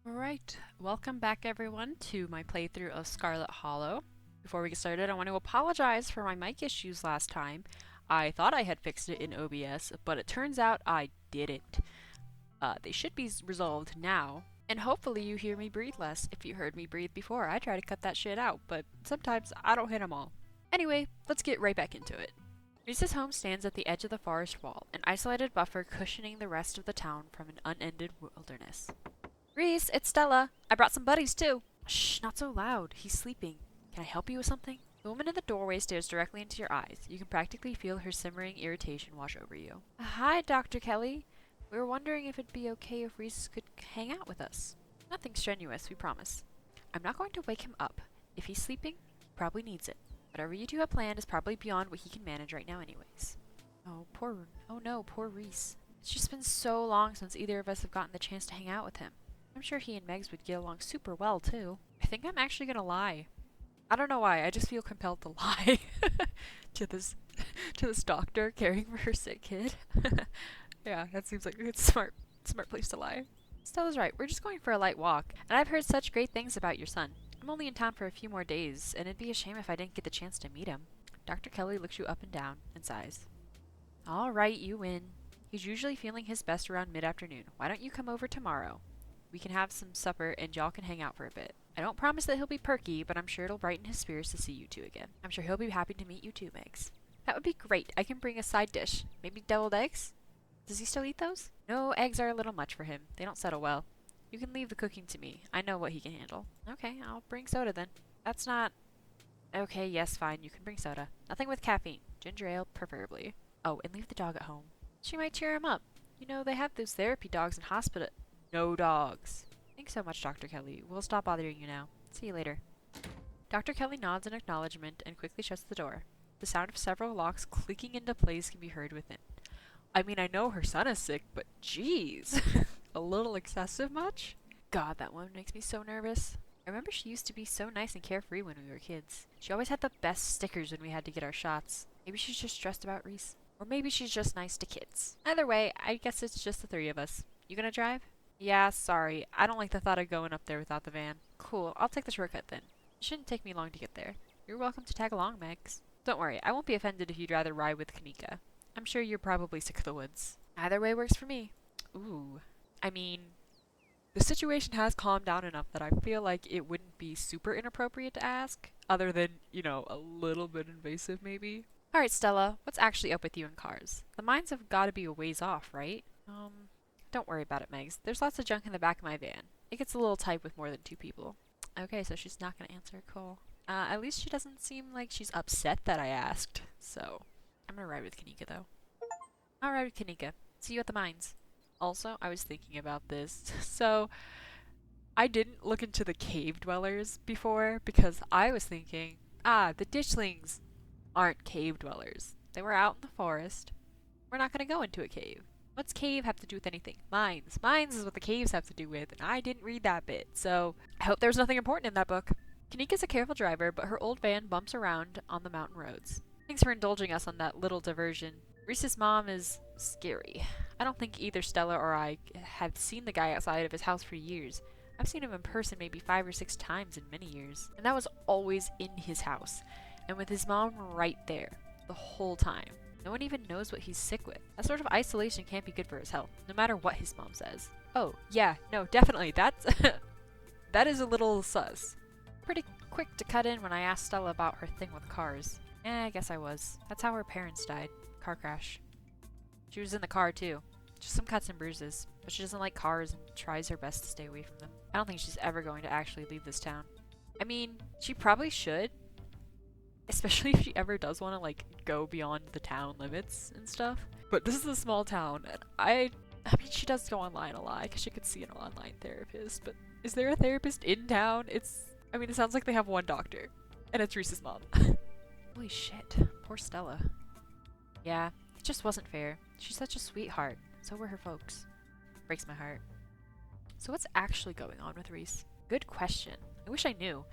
Alright, welcome back everyone to my playthrough of Scarlet Hollow. Before we get started, I want to apologize for my mic issues last time. I thought I had fixed it in OBS, but it turns out I didn't. They should be resolved now, and hopefully you hear me breathe less. If you heard me breathe before, I try to cut that shit out, but sometimes I don't hit them all. Anyway, let's get right back into it. Reese's home stands at the edge of the forest wall, an isolated buffer cushioning the rest of the town from an unended wilderness. Reese, it's Stella. I brought some buddies too. Shh, not so loud. He's sleeping. Can I help you with something? The woman in the doorway stares directly into your eyes. You can practically feel her simmering irritation wash over you. Hi, Dr. Kelly. We were wondering if it'd be okay if Reese could hang out with us. Nothing strenuous, we promise. I'm not going to wake him up. If he's sleeping, he probably needs it. Whatever you two have planned is probably beyond what he can manage right now anyways. Oh no, poor Reese. It's just been so long since either of us have gotten the chance to hang out with him. I'm sure he and Megs would get along super well, too. I think I'm actually gonna lie. I don't know why, I just feel compelled to lie to this doctor caring for her sick kid. Yeah, that seems like a good smart place to lie. Stella's right, we're just going for a light walk, and I've heard such great things about your son. I'm only in town for a few more days, and it'd be a shame if I didn't get the chance to meet him. Dr. Kelly looks you up and down and sighs. Alright, you win. He's usually feeling his best around mid-afternoon. Why don't you come over tomorrow? We can have some supper and y'all can hang out for a bit. I don't promise that he'll be perky, but I'm sure it'll brighten his spirits to see you two again. I'm sure he'll be happy to meet you too, Megs. That would be great. I can bring a side dish. Maybe deviled eggs? Does he still eat those? No, eggs are a little much for him. They don't settle well. You can leave the cooking to me. I know what he can handle. Okay, I'll bring soda then. That's not... Okay, yes, fine. You can bring soda. Nothing with caffeine. Ginger ale, preferably. Oh, and leave the dog at home. She might cheer him up. You know, they have those therapy dogs in hospital. No dogs. Thanks so much, Dr. Kelly. We'll stop bothering you now. See you later. Dr. Kelly nods in acknowledgement and quickly shuts the door. The sound of several locks clicking into place can be heard within. I mean, I know her son is sick, but jeez. A little excessive much? God, that woman makes me so nervous. I remember she used to be so nice and carefree when we were kids. She always had the best stickers when we had to get our shots. Maybe she's just stressed about Reese. Or maybe she's just nice to kids. Either way, I guess it's just the three of us. You gonna drive? Yeah, sorry. I don't like the thought of going up there without the van. Cool, I'll take the shortcut then. It shouldn't take me long to get there. You're welcome to tag along, Megs. Don't worry, I won't be offended if you'd rather ride with Kanika. I'm sure you're probably sick of the woods. Either way works for me. Ooh. I mean, the situation has calmed down enough that I feel like it wouldn't be super inappropriate to ask, other than, you know, a little bit invasive maybe. Alright, Stella, what's actually up with you and cars? The mines have gotta be a ways off, right? Don't worry about it, Megs. There's lots of junk in the back of my van. It gets a little tight with more than two people. Okay, so she's not gonna answer. Cool. At least she doesn't seem like she's upset that I asked. So, I'm gonna ride with Kanika, though. I'll ride with Kanika. See you at the mines. Also, I was thinking about this. So, I didn't look into the cave dwellers before because I was thinking, the ditchlings aren't cave dwellers. They were out in the forest. We're not gonna go into a cave. What's cave have to do with anything? Mines. Mines is what the caves have to do with, and I didn't read that bit, so I hope there's nothing important in that book. Kanika's a careful driver, but her old van bumps around on the mountain roads. Thanks for indulging us on that little diversion. Reese's mom is scary. I don't think either Stella or I have seen the guy outside of his house for years. I've seen him in person maybe 5 or 6 times in many years, and that was always in his house, and with his mom right there, the whole time. No one even knows what he's sick with. That sort of isolation can't be good for his health, no matter what his mom says. Oh, yeah, no, definitely, that's... that is a little sus. Pretty quick to cut in when I asked Stella about her thing with cars. I guess I was. That's how her parents died. Car crash. She was in the car, too. Just some cuts and bruises, but she doesn't like cars and tries her best to stay away from them. I don't think she's ever going to actually leave this town. I mean, she probably should. Especially if she ever does want to, like, go beyond the town limits and stuff. But this is a small town, and I mean, she does go online a lot, because she could see an online therapist, but is there a therapist in town? It sounds like they have one doctor, and it's Reese's mom. Holy shit, poor Stella. Yeah, it just wasn't fair. She's such a sweetheart. So were her folks. Breaks my heart. So what's actually going on with Reese? Good question. I wish I knew.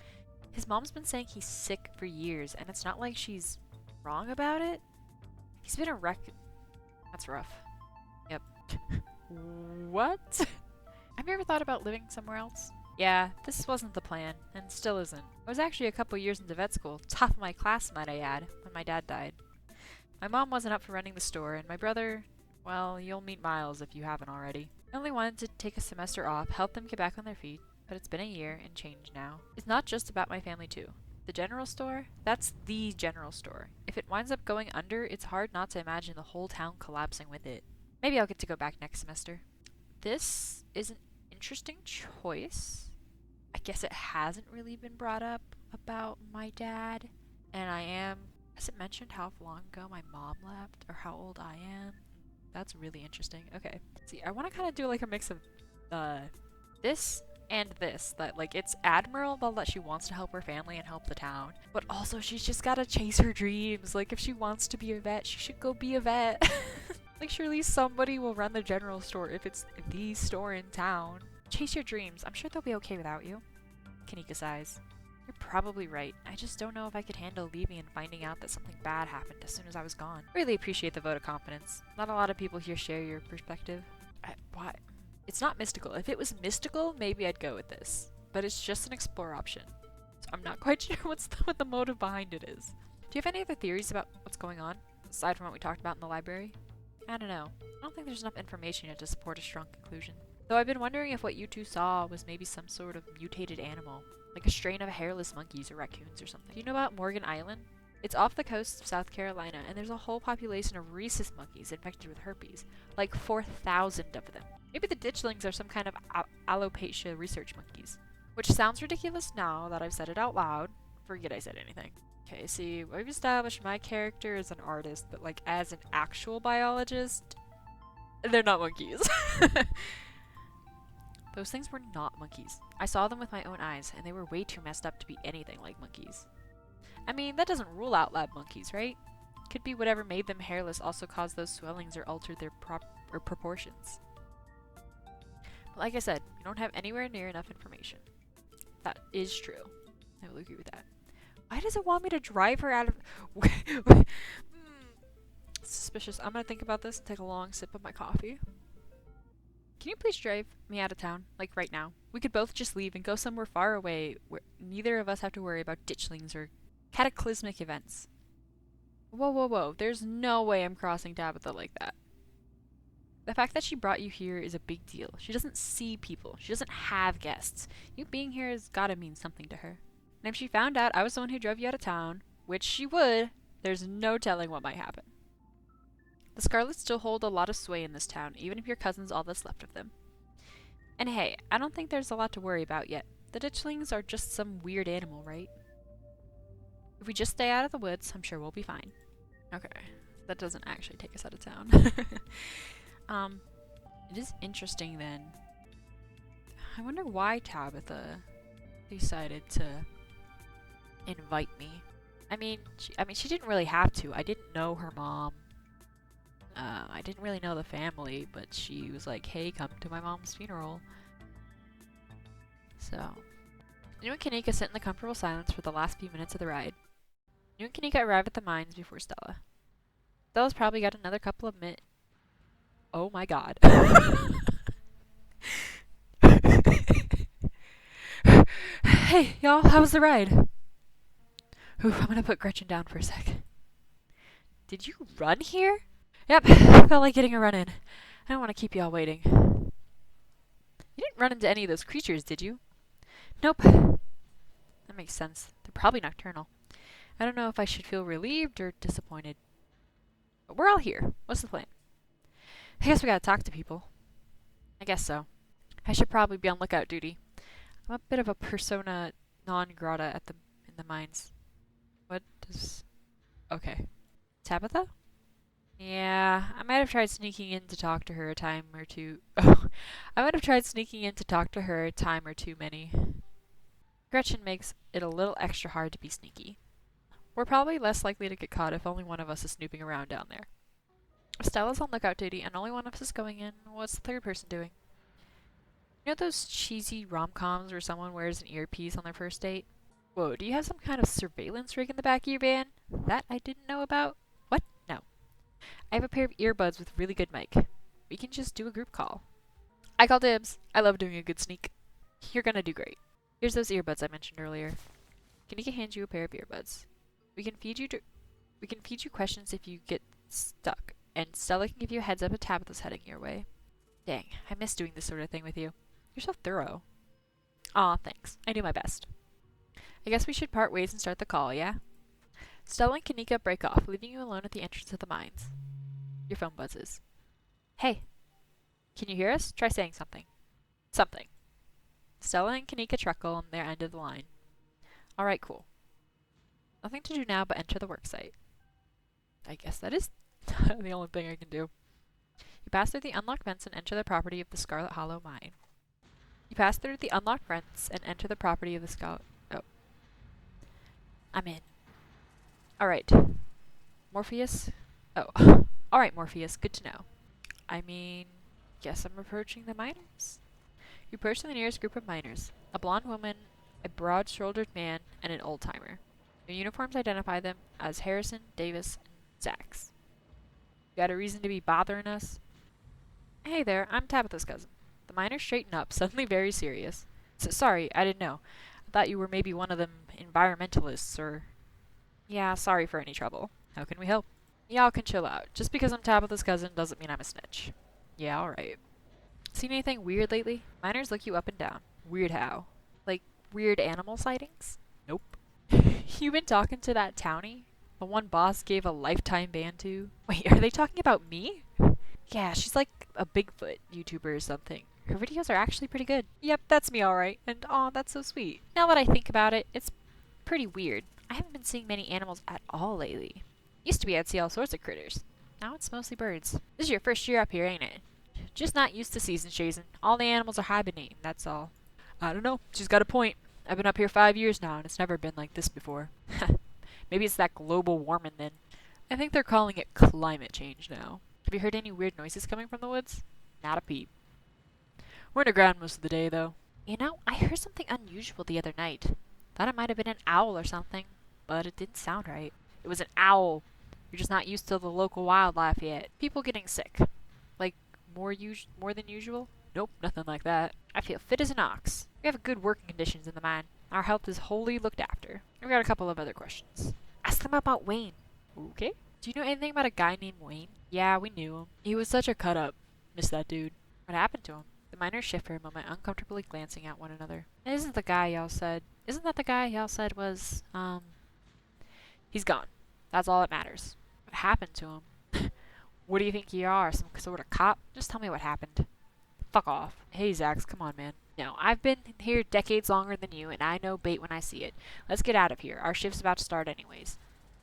His mom's been saying he's sick for years, and it's not like she's wrong about it. He's been a wreck. That's rough. Yep. What? Have you ever thought about living somewhere else? Yeah, this wasn't the plan, and still isn't. I was actually a couple years into vet school, top of my class might I add, when my dad died. My mom wasn't up for running the store, and my brother, well, you'll meet Miles if you haven't already. I only wanted to take a semester off, help them get back on their feet, but it's been a year and change now. It's not just about my family too. The general store? That's the general store. If it winds up going under, it's hard not to imagine the whole town collapsing with it. Maybe I'll get to go back next semester. This is an interesting choice. I guess it hasn't really been brought up about my dad, and has it mentioned how long ago my mom left, or how old I am? That's really interesting. Okay. See, I want to kind of do like a mix of this and this. That like it's admirable that she wants to help her family and help the town, but also she's just gotta chase her dreams. Like if she wants to be a vet, she should go be a vet. Like surely somebody will run the general store if it's the store in town. Chase your dreams. I'm sure they'll be okay without you. Kanika sighs. You're probably right. I just don't know if I could handle leaving and finding out that something bad happened as soon as I was gone. I really appreciate the vote of confidence. Not a lot of people here share your perspective. Why? It's not mystical. If it was mystical, maybe I'd go with this. But it's just an explore option. So I'm not quite sure what the motive behind it is. Do you have any other theories about what's going on, aside from what we talked about in the library? I don't know. I don't think there's enough information yet to support a strong conclusion. Though I've been wondering if what you two saw was maybe some sort of mutated animal. Like a strain of hairless monkeys or raccoons or something. Do you know about Morgan Island? It's off the coast of South Carolina, and there's a whole population of rhesus monkeys infected with herpes. Like 4,000 of them. Maybe the ditchlings are some kind of alopecia research monkeys. Which sounds ridiculous now that I've said it out loud. Forget I said anything. Okay, see, we've established my character as an artist, but like as an actual biologist, they're not monkeys. Those things were not monkeys. I saw them with my own eyes, and they were way too messed up to be anything like monkeys. I mean, that doesn't rule out lab monkeys, right? Could be whatever made them hairless also caused those swellings or altered their proportions. But like I said, we don't have anywhere near enough information. That is true. I will agree with that. Why does it want me to drive her out of... Suspicious. I'm gonna think about this and take a long sip of my coffee. Can you please drive me out of town? Like right now. We could both just leave and go somewhere far away where neither of us have to worry about ditchlings or cataclysmic events. Whoa, whoa, whoa. There's no way I'm crossing Tabitha like that. The fact that she brought you here is a big deal. She doesn't see people. She doesn't have guests. You being here has gotta mean something to her. And if she found out I was the one who drove you out of town, which she would, there's no telling what might happen. The Scarlets still hold a lot of sway in this town, even if your cousin's all that's left of them. And hey, I don't think there's a lot to worry about yet. The ditchlings are just some weird animal, right? If we just stay out of the woods, I'm sure we'll be fine. Okay, that doesn't actually take us out of town. It is interesting then. I wonder why Tabitha decided to invite me. I mean, she didn't really have to. I didn't know her mom. I didn't really know the family, but she was like, hey, come to my mom's funeral. So, you and Kanika sit in the comfortable silence for the last few minutes of the ride. You and Kanika arrive at the mines before Stella. Stella's probably got another couple of minutes. Oh my god. Hey, y'all, how was the ride? Ooh, I'm gonna put Gretchen down for a sec. Did you run here? Yep, felt like getting a run in. I don't want to keep y'all waiting. You didn't run into any of those creatures, did you? Nope. That makes sense. They're probably nocturnal. I don't know if I should feel relieved or disappointed. But we're all here. What's the plan? I guess we gotta talk to people. I guess so. I should probably be on lookout duty. I'm a bit of a persona non grata in the mines. What does... Okay. Tabitha? Yeah, I might have tried sneaking in to talk to her a time or two. Oh, I might have tried sneaking in to talk to her a time or too many. Gretchen makes it a little extra hard to be sneaky. We're probably less likely to get caught if only one of us is snooping around down there. If Stella's on lookout duty and only one of us is going in, what's the third person doing? You know those cheesy rom-coms where someone wears an earpiece on their first date? Whoa, do you have some kind of surveillance rig in the back of your van? That I didn't know about? What? No. I have a pair of earbuds with really good mic. We can just do a group call. I call dibs. I love doing a good sneak. You're gonna do great. Here's those earbuds I mentioned earlier. Kanika hands you a pair of earbuds. We can feed you questions if you get stuck, and Stella can give you a heads up if Tabitha's heading your way. Dang, I miss doing this sort of thing with you. You're so thorough. Aw, thanks. I do my best. I guess we should part ways and start the call, yeah? Stella and Kanika break off, leaving you alone at the entrance of the mines. Your phone buzzes. Hey, can you hear us? Try saying something. Something. Stella and Kanika truckle on their end of the line. Alright, cool. Nothing to do now but enter the worksite. I guess that is the only thing I can do. You pass through the unlocked fence and enter the property of the Scarlet Hollow mine. You pass through the unlocked fence and enter the property of the Scarlet... Oh. I'm in. Alright. Morpheus? Oh. Alright, Morpheus. Good to know. I mean, guess I'm approaching the miners? You approach the nearest group of miners. A blonde woman, a broad-shouldered man, and an old-timer. Their uniforms identify them as Harrison, Davis, and Zax. You got a reason to be bothering us? Hey there, I'm Tabitha's cousin. The miners straighten up, suddenly very serious. Sorry, I didn't know. I thought you were maybe one of them environmentalists, or... Yeah, sorry for any trouble. How can we help? Y'all can chill out. Just because I'm Tabitha's cousin doesn't mean I'm a snitch. Yeah, alright. Seen anything weird lately? Miners look you up and down. Weird how? Like, weird animal sightings? Nope. You been talking to that townie? The one boss gave a lifetime ban to? Wait, are they talking about me? Yeah, she's like a Bigfoot YouTuber or something. Her videos are actually pretty good. Yep, that's me alright. And aw, that's so sweet. Now that I think about it, it's pretty weird. I haven't been seeing many animals at all lately. Used to be I'd see all sorts of critters. Now it's mostly birds. This is your first year up here, ain't it? Just not used to season chasing. All the animals are hibernating, that's all. I don't know. She's got a point. I've been up here 5 years now, and it's never been like this before. Maybe it's that global warming then. I think they're calling it climate change now. Have you heard any weird noises coming from the woods? Not a peep. We're underground most of the day, though. You know, I heard something unusual the other night. Thought it might have been an owl or something, but it didn't sound right. It was an owl. You're just not used to the local wildlife yet. People getting sick. Like, more than usual? Nope, nothing like that. I feel fit as an ox. We have good working conditions in the mine. Our health is wholly looked after. We've got a couple of other questions. Ask them about Wayne. Okay. Do you know anything about a guy named Wayne? Yeah, we knew him. He was such a cut-up. Miss that dude. What happened to him? The miners shift for a moment, uncomfortably glancing at one another. Isn't that the guy y'all said was, He's gone. That's all that matters. What happened to him? What do you think you are, some sort of cop? Just tell me what happened. Fuck off. Hey, Zax, come on, man. No, I've been here decades longer than you, and I know bait when I see it. Let's get out of here. Our shift's about to start anyways.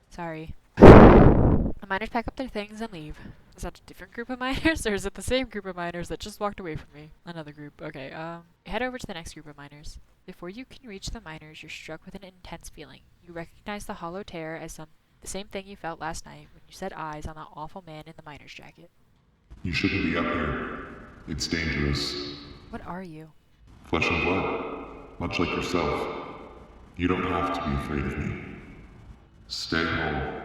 Sorry. The miners pack up their things and leave. Is that a different group of miners, or is it the same group of miners that just walked away from me? Another group. Okay, head over to the next group of miners. Before you can reach the miners, you're struck with an intense feeling. You recognize the hollow terror as the same thing you felt last night when you set eyes on that awful man in the miner's jacket. You shouldn't be up here. It's dangerous. What are you? Flesh and blood, much like yourself. You don't have to be afraid of me. Stay home.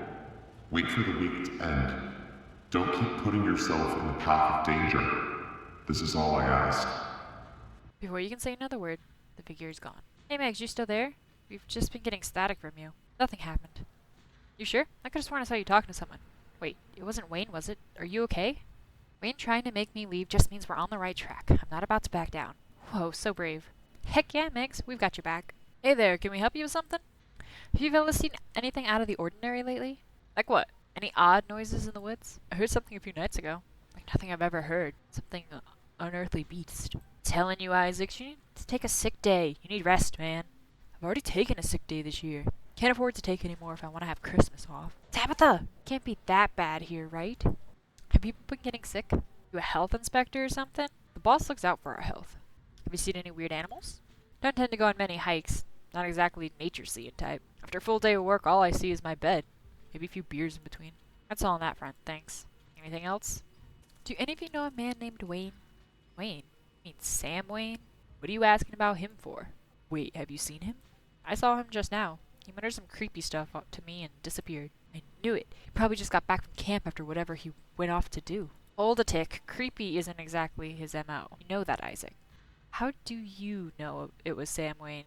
Wait for the week to end. Don't keep putting yourself in the path of danger. This is all I ask. Before you can say another word, the figure is gone. Hey Megs, you still there? We've just been getting static from you. Nothing happened. You sure? I could've sworn I saw you talking to someone. Wait, it wasn't Wayne, was it? Are you okay? Wayne trying to make me leave just means we're on the right track. I'm not about to back down. Whoa, so brave. Heck yeah, Megs, we've got your back. Hey there, can we help you with something? Have you fellas seen anything out of the ordinary lately? Like what? Any odd noises in the woods? I heard something a few nights ago. Like nothing I've ever heard. Something unearthly beast. Telling you, Isaac, you need to take a sick day. You need rest, man. I've already taken a sick day this year. Can't afford to take any more if I want to have Christmas off. Tabitha! Can't be that bad here, right? Have people been getting sick? You a health inspector or something? The boss looks out for our health. Have you seen any weird animals? Don't tend to go on many hikes. Not exactly nature-seeing type. After a full day of work, all I see is my bed. Maybe a few beers in between. That's all on that front, thanks. Anything else? Do any of you know a man named Wayne? Wayne? You mean Sam Wayne? What are you asking about him for? Wait, have you seen him? I saw him just now. He muttered some creepy stuff to me and disappeared. I knew it. He probably just got back from camp after whatever he went off to do. Hold a tick. Creepy isn't exactly his MO. You know that, Isaac. How do you know it was Sam Wayne?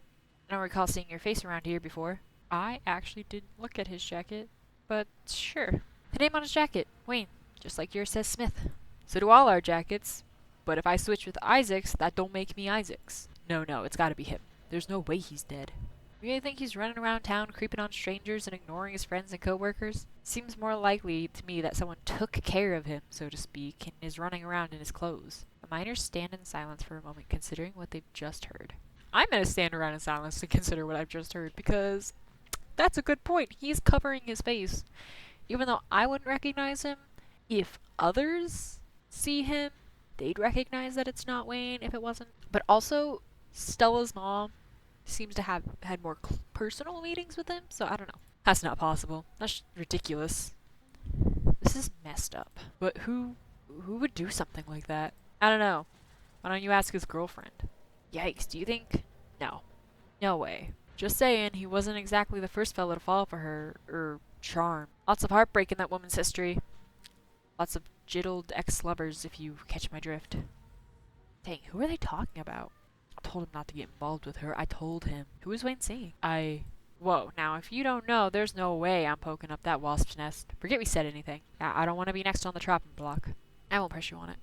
I don't recall seeing your face around here before. I actually didn't look at his jacket, but sure. The name on his jacket, Wayne, just like yours says Smith. So do all our jackets. But if I switch with Isaac's, that don't make me Isaac's. No, it's gotta be him. There's no way he's dead. You really think he's running around town creeping on strangers and ignoring his friends and coworkers? Seems more likely to me that someone took care of him, so to speak, and is running around in his clothes. The miners stand in silence for a moment, considering what they've just heard. I'm gonna stand around in silence to consider what I've just heard, because that's a good point. He's covering his face. Even though I wouldn't recognize him, if others see him, they'd recognize that it's not Wayne if it wasn't. But also, Stella's mom seems to have had more personal meetings with him, so I don't know. That's not possible. That's ridiculous. This is messed up. But who would do something like that? I don't know. Why don't you ask his girlfriend? Yikes, do you think? No. No way. Just saying, he wasn't exactly the first fellow to fall for her, charm. Lots of heartbreak in that woman's history. Lots of jiddled ex-lovers, if you catch my drift. Dang, who are they talking about? I told him not to get involved with her. I told him. Who is Wayne seeing? Whoa, now if you don't know, there's no way I'm poking up that wasp's nest. Forget we said anything. I don't want to be next on the chopping block. I won't press you on it.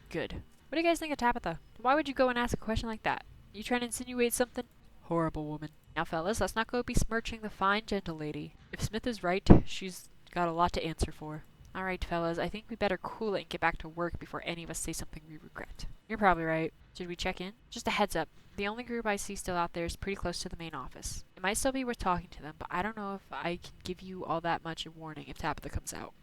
Good. What do you guys think of Tabitha? Why would you go and ask a question like that? You trying to insinuate something? Horrible woman. Now, fellas, let's not go besmirching the fine, gentle lady. If Smith is right, she's got a lot to answer for. Alright, fellas, I think we better cool it and get back to work before any of us say something we regret. You're probably right. Should we check in? Just a heads up. The only group I see still out there is pretty close to the main office. It might still be worth talking to them, but I don't know if I can give you all that much of warning if Tabitha comes out.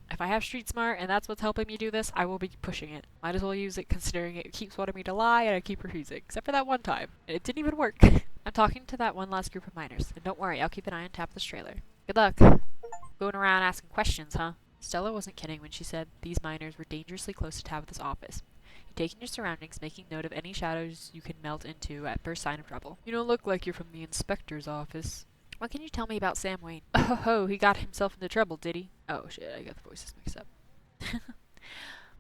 If I have street smart and that's what's helping me do this, I will be pushing it. Might as well use it considering it keeps wanting me to lie and I keep refusing. Except for that one time. And it didn't even work. I'm talking to that one last group of miners. And don't worry, I'll keep an eye on Tabitha's trailer. Good luck. Going around asking questions, huh? Stella wasn't kidding when she said these miners were dangerously close to Tabitha's office. You're taking your surroundings, making note of any shadows you can melt into at first sign of trouble. You don't look like you're from the inspector's office. What can you tell me about Sam Wayne? Oh, he got himself into trouble, did he? Oh shit, I got the voices mixed up.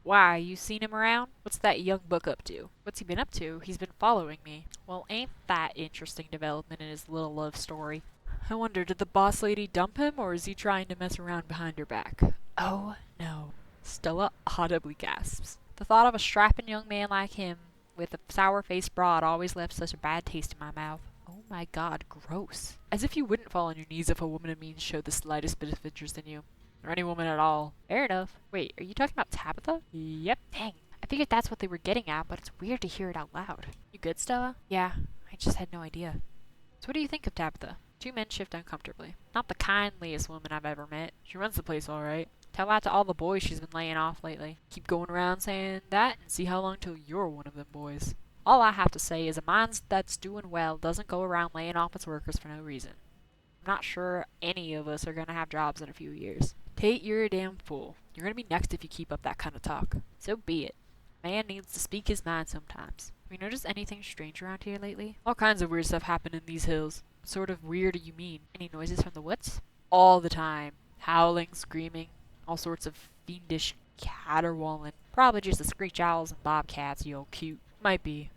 Why, you seen him around? What's that young buck up to? What's he been up to? He's been following me. Well, ain't that interesting development in his little love story? I wonder, did the boss lady dump him, or is he trying to mess around behind her back? Oh, no. Stella audibly gasps. The thought of a strapping young man like him, with a sour-faced broad, always left such a bad taste in my mouth. Oh my god, gross. As if you wouldn't fall on your knees if a woman of means showed the slightest bit of interest in you. Or any woman at all. Fair enough. Wait, are you talking about Tabitha? Yep. Dang. I figured that's what they were getting at, but it's weird to hear it out loud. You good, Stella? Yeah, I just had no idea. So what do you think of Tabitha? Two men shift uncomfortably. Not the kindliest woman I've ever met. She runs the place alright. Tell that to all the boys she's been laying off lately. Keep going around saying that and see how long till you're one of them boys. All I have to say is a mine that's doing well doesn't go around laying off its workers for no reason. I'm not sure any of us are gonna have jobs in a few years. Tate, you're a damn fool. You're gonna be next if you keep up that kind of talk. So be it. Man needs to speak his mind sometimes. Have you noticed anything strange around here lately? All kinds of weird stuff happen in these hills. What sort of weird do you mean? Any noises from the woods? All the time. Howling, screaming, all sorts of fiendish caterwauling. Probably just the screech owls and bobcats, you old cute. Might be.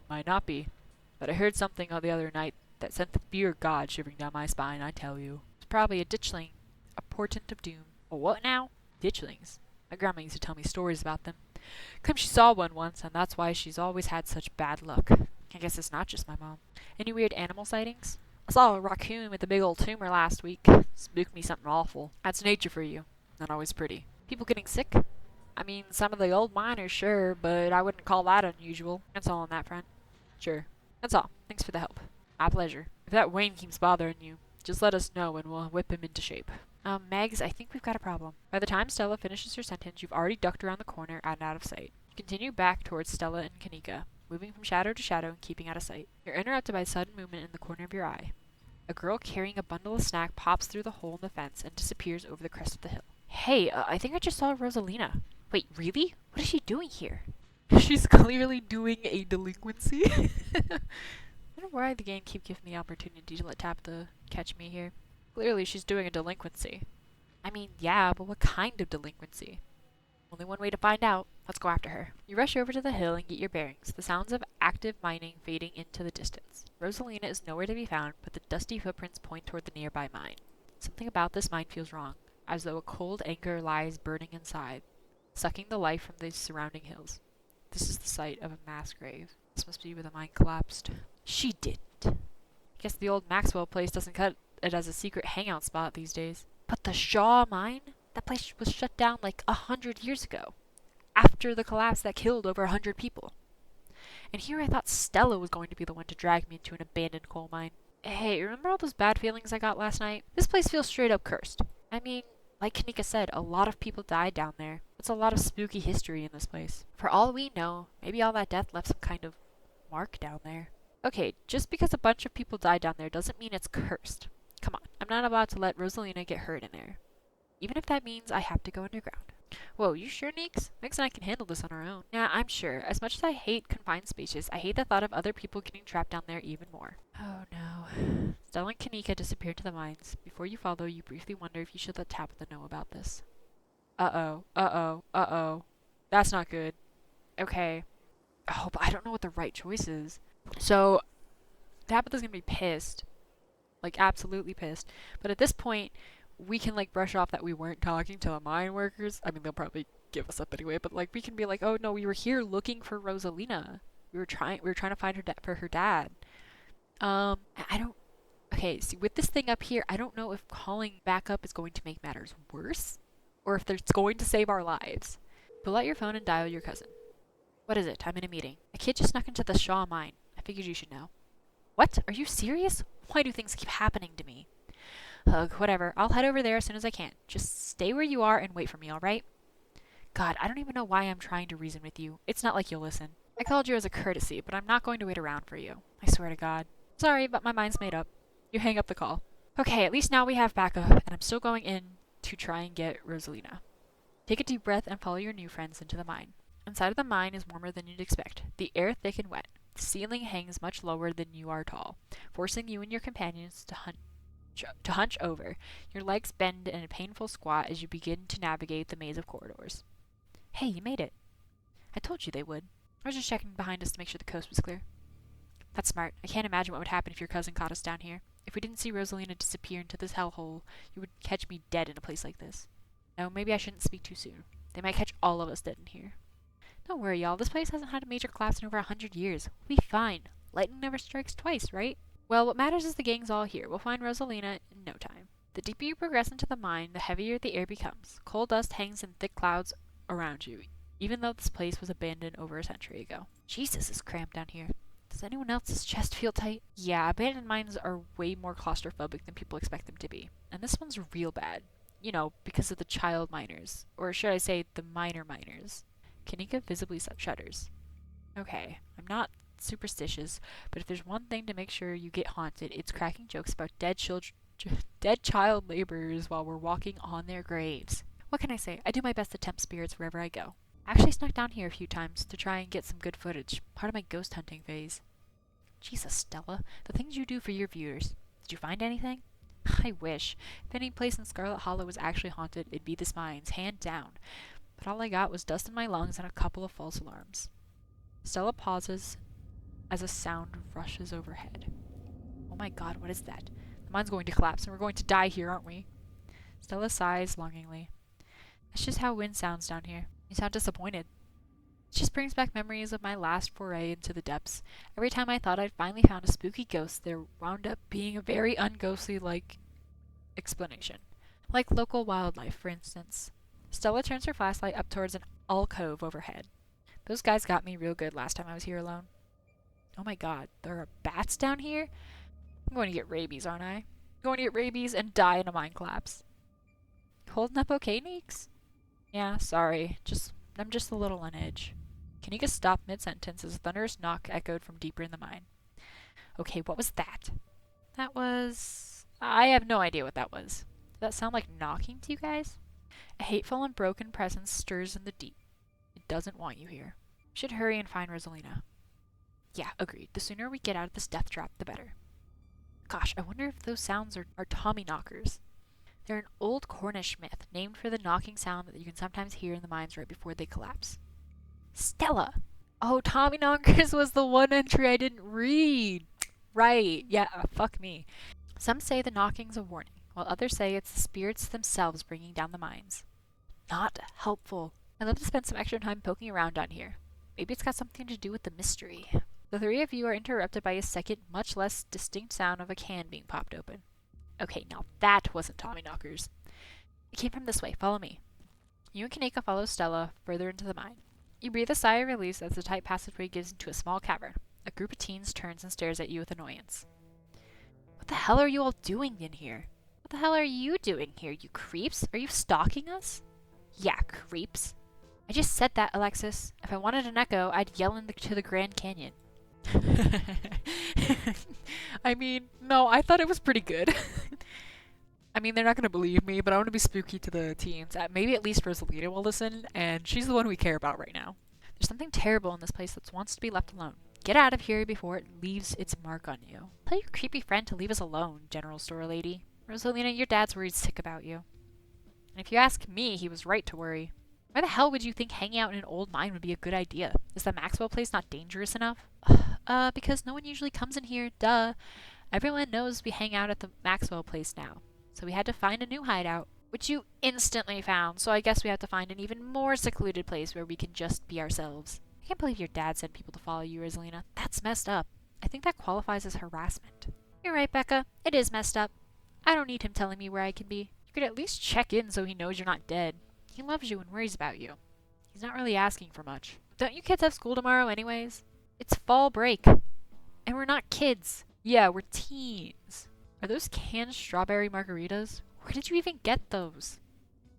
Might not be. But I heard something the other night that sent the fear of God shivering down my spine, I tell you. It's probably a ditchling. A portent of doom. A what now? Ditchlings. My grandma used to tell me stories about them. Claims she saw one once, and that's why she's always had such bad luck. I guess it's not just my mom. Any weird animal sightings? I saw a raccoon with a big old tumor last week. Spooked me something awful. That's nature for you. Not always pretty. People getting sick? I mean, some of the old miners, sure, but I wouldn't call that unusual. That's all on that front. Sure. That's all. Thanks for the help. My pleasure. If that Wayne keeps bothering you, just let us know and we'll whip him into shape. Megs, I think we've got a problem. By the time Stella finishes her sentence, you've already ducked around the corner and out of sight. You continue back towards Stella and Kanika, moving from shadow to shadow and keeping out of sight. You're interrupted by a sudden movement in the corner of your eye. A girl carrying a bundle of snack pops through the hole in the fence and disappears over the crest of the hill. Hey, I think I just saw Rosalina. Wait, really? What is she doing here? She's clearly doing a delinquency. I don't know why the game keep giving me opportunity to let Tabitha catch me here. Clearly she's doing a delinquency. I mean, yeah, but what kind of delinquency? Only one way to find out. Let's go after her. You rush over to the hill and get your bearings, the sounds of active mining fading into the distance. Rosalina is nowhere to be found, but the dusty footprints point toward the nearby mine. Something about this mine feels wrong, as though a cold anger lies burning inside, sucking the life from the surrounding hills. This is the site of a mass grave. This must be where the mine collapsed. She didn't. Guess the old Maxwell place doesn't cut it as a secret hangout spot these days. But the Shaw mine? That place was shut down like 100 years ago, after the collapse that killed over 100 people. And here I thought Stella was going to be the one to drag me into an abandoned coal mine. Hey, remember all those bad feelings I got last night? This place feels straight up cursed. I mean, like Kanika said, a lot of people died down there. That's a lot of spooky history in this place. For all we know, maybe all that death left some kind of mark down there. Okay, just because a bunch of people died down there doesn't mean it's cursed. Come on, I'm not about to let Rosalina get hurt in there. Even if that means I have to go underground. Whoa, you sure, Neeks? Nix and I can handle this on our own. Yeah, I'm sure. As much as I hate confined spaces, I hate the thought of other people getting trapped down there even more. Oh no. Stella and Kanika disappeared to the mines. Before you follow, you briefly wonder if you should let Tabitha know about this. Uh-oh, uh-oh, uh-oh. That's not good. Okay. Oh, but I don't know what the right choice is. So, Tabitha's gonna be pissed. Like, absolutely pissed. But at this point, we can like brush off that we weren't talking to the mine workers. I mean, they'll probably give us up anyway, but like we can be like, oh no, we were here looking for Rosalina. We were trying to find for her dad. I don't. Okay, see, with this thing up here, I don't know if calling back up is going to make matters worse, or if it's going to save our lives. Pull out your phone and dial your cousin. What is it? I'm in a meeting. A kid just snuck into the Shaw mine. I figured you should know. What? Are you serious? Why do things keep happening to me? Ugh, whatever. I'll head over there as soon as I can. Just stay where you are and wait for me, alright? God, I don't even know why I'm trying to reason with you. It's not like you'll listen. I called you as a courtesy, but I'm not going to wait around for you. I swear to God. Sorry, but my mind's made up. You hang up the call. Okay, at least now we have backup, and I'm still going in to try and get Rosalina. Take a deep breath and follow your new friends into the mine. Inside of the mine is warmer than you'd expect. The air thick and wet. The ceiling hangs much lower than you are tall, forcing you and your companions to hunch over. Your legs bend in a painful squat as you begin to navigate the maze of corridors. Hey, you made it. I told you they would. I was just checking behind us to make sure the coast was clear. That's smart. I can't imagine what would happen if your cousin caught us down here. If we didn't see Rosalina disappear into this hellhole, you would catch me dead in a place like this. No, maybe I shouldn't speak too soon. They might catch all of us dead in here. Don't worry, y'all. This place hasn't had a major collapse in over 100 years. We'll be fine. Lightning never strikes twice, right? Well, what matters is the gang's all here. We'll find Rosalina in no time. The deeper you progress into the mine, the heavier the air becomes. Coal dust hangs in thick clouds around you, even though this place was abandoned over a century ago. Jesus, it's cramped down here. Does anyone else's chest feel tight? Yeah, abandoned mines are way more claustrophobic than people expect them to be. And this one's real bad. You know, because of the child miners. Or should I say, the minor miners. Kanika visibly shudders. Okay, I'm not superstitious, but if there's one thing to make sure you get haunted, it's cracking jokes about dead child laborers while we're walking on their graves. What can I say? I do my best to tempt spirits wherever I go. I actually snuck down here a few times to try and get some good footage, part of my ghost hunting phase. Jesus, Stella, the things you do for your viewers. Did you find anything? I wish. If any place in Scarlet Hollow was actually haunted, it'd be this mine's, hand down. But all I got was dust in my lungs and a couple of false alarms. Stella pauses as a sound rushes overhead. Oh my God, what is that? The mine's going to collapse and we're going to die here, aren't we? Stella sighs longingly. That's just how wind sounds down here. You sound disappointed. It just brings back memories of my last foray into the depths. Every time I thought I'd finally found a spooky ghost, there wound up being a very unghostly-like explanation. Like local wildlife, for instance. Stella turns her flashlight up towards an alcove overhead. Those guys got me real good last time I was here alone. Oh my God, there are bats down here? I'm going to get rabies, aren't I? I'm going to get rabies and die in a mine collapse. Holding up okay, Neeks? Yeah, sorry. I'm just a little on edge. Kanika stopped mid-sentence as a thunderous knock echoed from deeper in the mine. Okay, what was that? That was... I have no idea what that was. Did that sound like knocking to you guys? A hateful and broken presence stirs in the deep. It doesn't want you here. We should hurry and find Rosalina. Yeah, agreed. The sooner we get out of this death trap, the better. Gosh, I wonder if those sounds are Tommy knockers. They're an old Cornish myth named for the knocking sound that you can sometimes hear in the mines right before they collapse. Stella! Oh, Tommyknockers was the one entry I didn't read! Right, yeah, fuck me. Some say the knocking's a warning, while others say it's the spirits themselves bringing down the mines. Not helpful. I'd love to spend some extra time poking around down here. Maybe it's got something to do with the mystery. The three of you are interrupted by a second, much less distinct sound of a can being popped open. Okay, now that wasn't Tommyknockers. It came from this way. Follow me. You and Kaneka follow Stella further into the mine. You breathe a sigh of release as the tight passageway gives into a small cavern. A group of teens turns and stares at you with annoyance. What the hell are you all doing in here? What the hell are you doing here, you creeps? Are you stalking us? Yeah, creeps. I just said that, Alexis. If I wanted an echo, I'd yell to the Grand Canyon. I mean, no, I thought it was pretty good. I mean, they're not going to believe me, but I want to be spooky to the teens. Maybe at least Rosalita will listen, and she's the one we care about right now. There's something terrible in this place that wants to be left alone. Get out of here before it leaves its mark on you. Tell your creepy friend to leave us alone, General Store Lady. Rosalina, your dad's worried sick about you. And if you ask me, he was right to worry. Why the hell would you think hanging out in an old mine would be a good idea? Is the Maxwell place not dangerous enough? Because no one usually comes in here, duh. Everyone knows we hang out at the Maxwell place now. So we had to find a new hideout, which you instantly found, so I guess we have to find an even more secluded place where we can just be ourselves. I can't believe your dad sent people to follow you, Rosalina. That's messed up. I think that qualifies as harassment. You're right, Becca. It is messed up. I don't need him telling me where I can be. You could at least check in so he knows you're not dead. He loves you and worries about you. He's not really asking for much. Don't you kids have school tomorrow anyways? It's fall break. And we're not kids. Yeah, we're teens. Are those canned strawberry margaritas? Where did you even get those?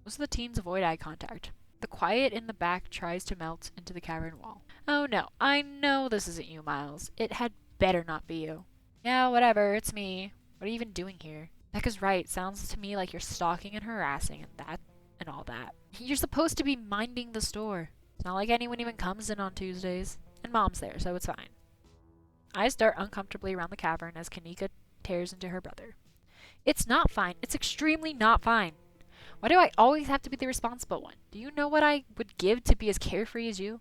Most of the teens avoid eye contact. The quiet in the back tries to melt into the cavern wall. Oh no, I know this isn't you, Miles. It had better not be you. Yeah, whatever, it's me. What are you even doing here? Becca's right. Sounds to me like you're stalking and harassing and all that. You're supposed to be minding the store. It's not like anyone even comes in on Tuesdays. And Mom's there, so it's fine. Eyes dart uncomfortably around the cavern as Kanika tears into her brother. It's not fine. It's extremely not fine. Why do I always have to be the responsible one? Do you know what I would give to be as carefree as you?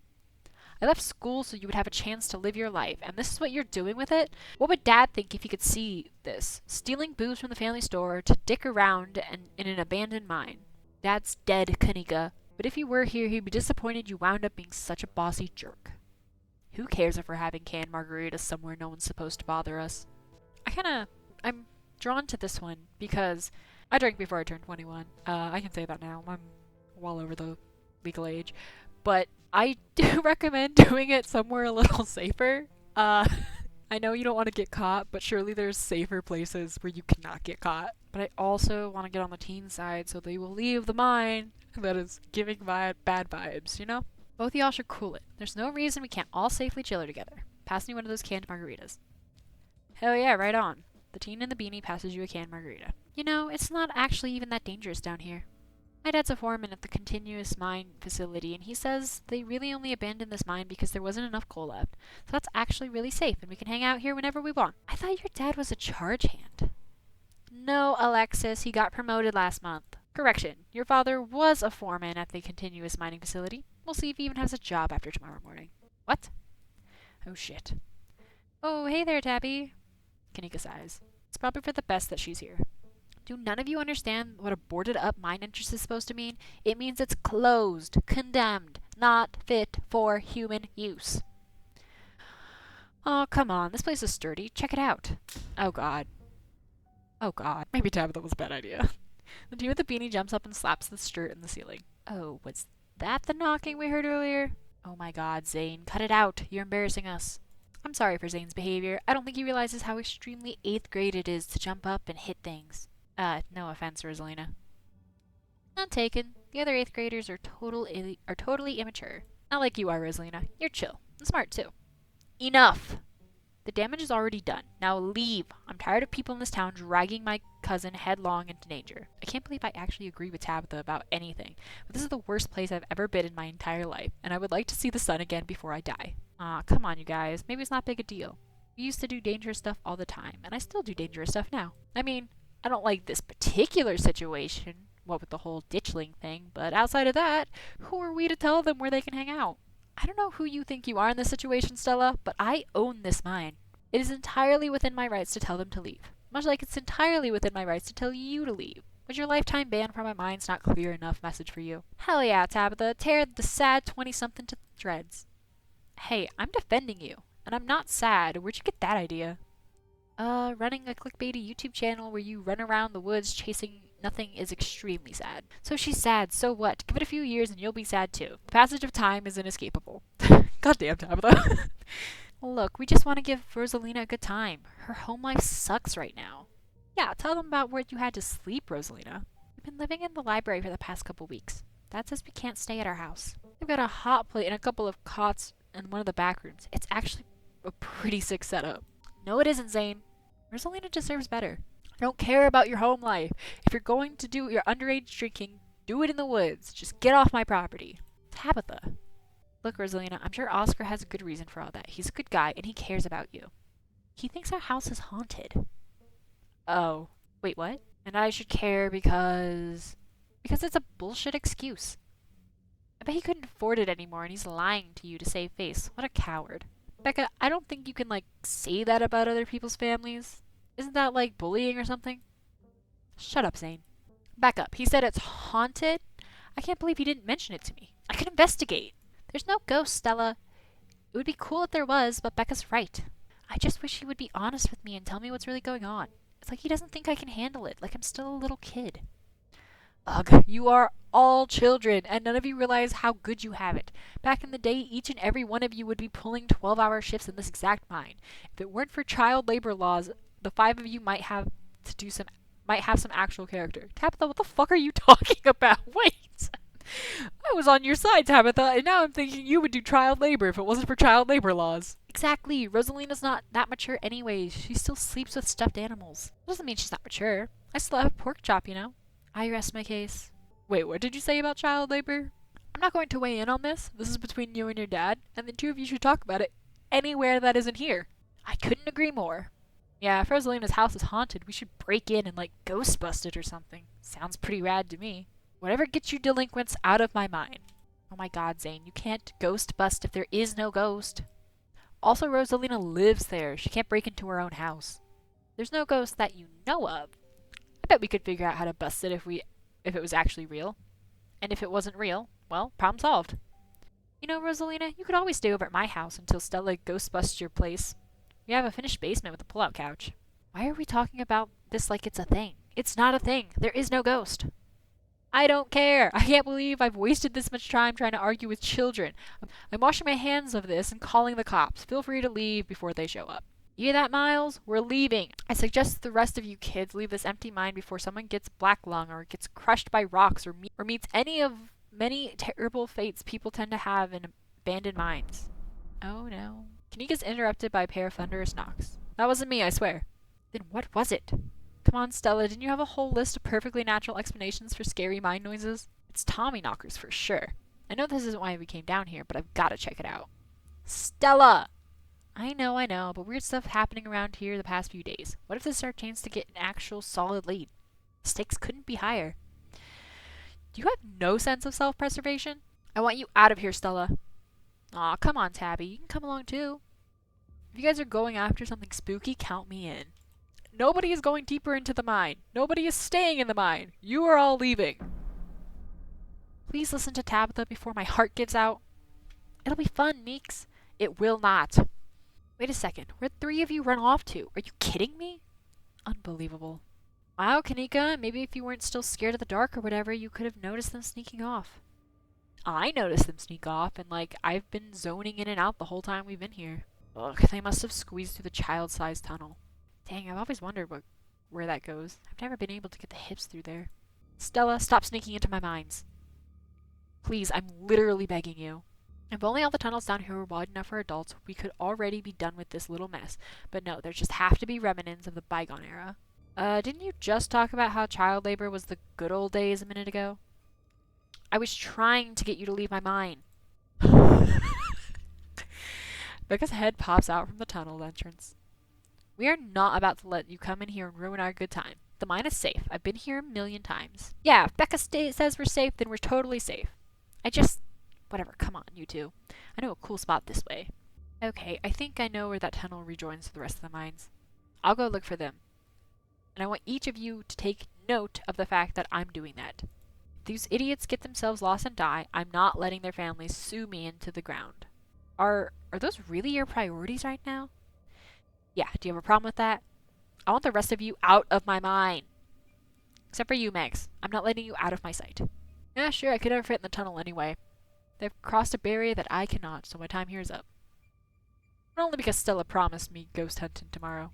I left school so you would have a chance to live your life, and this is what you're doing with it? What would Dad think if he could see this? Stealing booze from the family store to dick around in an abandoned mine. Dad's dead, Kanika, but if he were here, he'd be disappointed you wound up being such a bossy jerk. Who cares if we're having canned margaritas somewhere no one's supposed to bother us? I'm drawn to this one because I drank before I turned 21. I can say that now. I'm well over the legal age. But I do recommend doing it somewhere a little safer. I know you don't want to get caught, but surely there's safer places where you cannot get caught. But I also want to get on the teen side so they will leave the mine that is giving bad vibes, you know? Both of y'all should cool it. There's no reason we can't all safely chill together. Pass me one of those canned margaritas. Hell yeah, right on. The teen in the beanie passes you a canned margarita. You know, it's not actually even that dangerous down here. My dad's a foreman at the continuous mine facility, and he says they really only abandoned this mine because there wasn't enough coal left. So that's actually really safe, and we can hang out here whenever we want. I thought your dad was a charge hand. No, Alexis, he got promoted last month. Correction, your father was a foreman at the continuous mining facility. We'll see if he even has a job after tomorrow morning. What? Oh shit. Oh, hey there, Tabby. Kanika sighs. It's probably for the best that she's here. Do none of you understand what a boarded up mine entrance is supposed to mean? It means it's closed, condemned, not fit for human use. Oh, come on. This place is sturdy. Check it out. Oh, God. Oh, God. Maybe Tabitha was a bad idea. The dude with the beanie jumps up and slaps the skirt in the ceiling. Oh, was that the knocking we heard earlier? Oh my God, Zane. Cut it out. You're embarrassing us. I'm sorry for Zane's behavior. I don't think he realizes how extremely 8th grade it is to jump up and hit things. No offense, Rosalina. None taken. The other 8th graders are totally immature. Not like you are, Rosalina. You're chill. And smart, too. Enough! The damage is already done. Now leave. I'm tired of people in this town dragging my cousin headlong into danger. I can't believe I actually agree with Tabitha about anything, but this is the worst place I've ever been in my entire life, and I would like to see the sun again before I die. Aw, come on, you guys. Maybe it's not big a deal. We used to do dangerous stuff all the time, and I still do dangerous stuff now. I mean, I don't like this particular situation, what with the whole ditchling thing, but outside of that, who are we to tell them where they can hang out? I don't know who you think you are in this situation, Stella, but I own this mine. It is entirely within my rights to tell them to leave, much like it's entirely within my rights to tell you to leave. Was your lifetime ban from my mind's not clear enough message for you? Hell yeah, Tabitha, tear the sad 20-something to shreds. Hey, I'm defending you, and I'm not sad. Where'd you get that idea? Running a clickbaity YouTube channel where you run around the woods chasing nothing is extremely sad. So she's sad, so what? Give it a few years and you'll be sad too. The passage of time is inescapable. Goddamn, Tabitha. Look, we just want to give Rosalina a good time. Her home life sucks right now. Yeah, tell them about where you had to sleep, Rosalina. We've been living in the library for the past couple weeks. That says we can't stay at our house. We've got a hot plate and a couple of cots in one of the back rooms. It's actually a pretty sick setup. No, it isn't, Zane. Rosalina deserves better. I don't care about your home life. If you're going to do your underage drinking, do it in the woods. Just get off my property. Tabitha. Look, Rosalina, I'm sure Oscar has a good reason for all that. He's a good guy, and he cares about you. He thinks our house is haunted. Oh. Wait, what? And I should care because... Because it's a bullshit excuse. I bet he couldn't afford it anymore, and he's lying to you to save face. What a coward. Becca, I don't think you can, say that about other people's families. Isn't that, bullying or something? Shut up, Zane. Back up. He said it's haunted? I can't believe he didn't mention it to me. I could investigate. There's no ghost, Stella. It would be cool if there was, but Becca's right. I just wish he would be honest with me and tell me what's really going on. It's like he doesn't think I can handle it, like I'm still a little kid. Ugh, you are all children, and none of you realize how good you have it. Back in the day, each and every one of you would be pulling 12-hour shifts in this exact mine. If it weren't for child labor laws, the 5 of you might have some actual character. Tabitha, what the fuck are you talking about? Wait! I was on your side, Tabitha, and now I'm thinking you would do child labor if it wasn't for child labor laws. Exactly. Rosalina's not that mature anyways. She still sleeps with stuffed animals. Doesn't mean she's not mature. I still have a pork chop, you know? I rest my case. Wait, what did you say about child labor? I'm not going to weigh in on this. This is between you and your dad, and the two of you should talk about it anywhere that isn't here. I couldn't agree more. Yeah, if Rosalina's house is haunted, we should break in and, ghost bust it or something. Sounds pretty rad to me. Whatever gets you delinquents out of my mind. Oh my god, Zane, you can't ghost bust if there is no ghost. Also, Rosalina lives there. She can't break into her own house. There's no ghost that you know of. I bet we could figure out how to bust it if it was actually real. And if it wasn't real, well, problem solved. You know, Rosalina, you could always stay over at my house until Stella ghost busts your place. We have a finished basement with a pull-out couch. Why are we talking about this like it's a thing? It's not a thing. There is no ghost. I don't care. I can't believe I've wasted this much time trying to argue with children. I'm washing my hands of this and calling the cops. Feel free to leave before they show up. You hear that, Miles? We're leaving. I suggest the rest of you kids leave this empty mine before someone gets black lung or gets crushed by rocks or meets any of many terrible fates people tend to have in abandoned mines. Oh no. Kanika gets interrupted by a pair of thunderous knocks. That wasn't me, I swear. Then what was it? Come on, Stella, didn't you have a whole list of perfectly natural explanations for scary mine noises? It's Tommy knockers for sure. I know this isn't why we came down here, but I've gotta check it out. Stella! I know, but weird stuff happening around here the past few days. What if this is our chance to get an actual solid lead? Stakes couldn't be higher. Do you have no sense of self-preservation? I want you out of here, Stella. Aw, come on, Tabby. You can come along too. If you guys are going after something spooky, count me in. Nobody is going deeper into the mine. Nobody is staying in the mine. You are all leaving. Please listen to Tabitha before my heart gives out. It'll be fun, Meeks. It will not. Wait a second. Where'd 3 of you run off to? Are you kidding me? Unbelievable. Wow, Kanika, maybe if you weren't still scared of the dark or whatever, you could have noticed them sneaking off. I noticed them sneak off, and I've been zoning in and out the whole time we've been here. Ugh, they must have squeezed through the child-sized tunnel. Dang, I've always wondered where that goes. I've never been able to get the hips through there. Stella, stop sneaking into my mines. Please, I'm literally begging you. If only all the tunnels down here were wide enough for adults, we could already be done with this little mess. But no, there just have to be remnants of the bygone era. Didn't you just talk about how child labor was the good old days a minute ago? I was trying to get you to leave my mine. Becca's head pops out from the tunnel entrance. We are not about to let you come in here and ruin our good time. the mine is safe. I've been here a million times. Yeah, if Becca says we're safe, then we're totally safe. Whatever, come on, you two. I know a cool spot this way. Okay, I think I know where that tunnel rejoins the rest of the mines. I'll go look for them. And I want each of you to take note of the fact that I'm doing that. If these idiots get themselves lost and die, I'm not letting their families sue me into the ground. Are those really your priorities right now? Yeah, do you have a problem with that? I want the rest of you out of my mine. Except for you, Max. I'm not letting you out of my sight. Yeah, sure, I could never fit in the tunnel anyway. They've crossed a barrier that I cannot, so my time here is up. But only because Stella promised me ghost hunting tomorrow.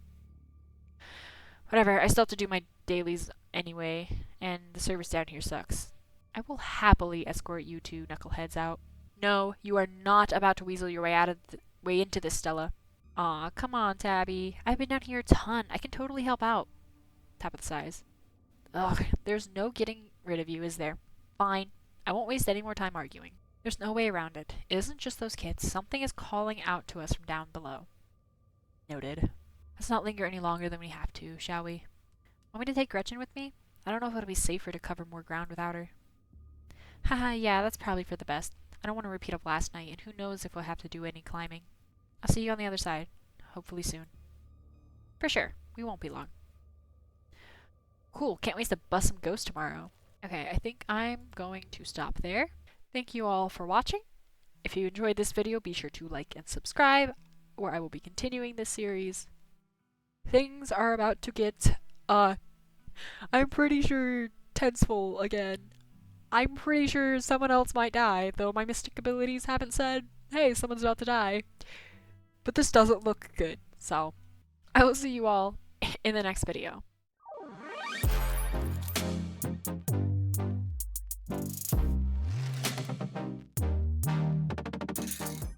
Whatever, I still have to do my dailies anyway, and the service down here sucks. I will happily escort you two knuckleheads out. No, you are not about to weasel your way into this, Stella. Aw, come on, Tabby. I've been down here a ton. I can totally help out. Tap of the size. Ugh, there's no getting rid of you, is there? Fine. I won't waste any more time arguing. There's no way around it. It isn't just those kids. Something is calling out to us from down below. Noted. Let's not linger any longer than we have to, shall we? Want me to take Gretchen with me? I don't know if it'll be safer to cover more ground without her. Haha, yeah, that's probably for the best. I don't want to repeat of last night, and who knows if we'll have to do any climbing. I'll see you on the other side. Hopefully soon. For sure. We won't be long. Cool. Can't wait to bust some ghosts tomorrow. Okay, I think I'm going to stop there. Thank you all for watching. If you enjoyed this video, be sure to like and subscribe, where I will be continuing this series. Things are about to get, I'm pretty sure tenseful again. I'm pretty sure someone else might die, though my mystic abilities haven't said, hey, someone's about to die. But this doesn't look good, so I will see you all in the next video.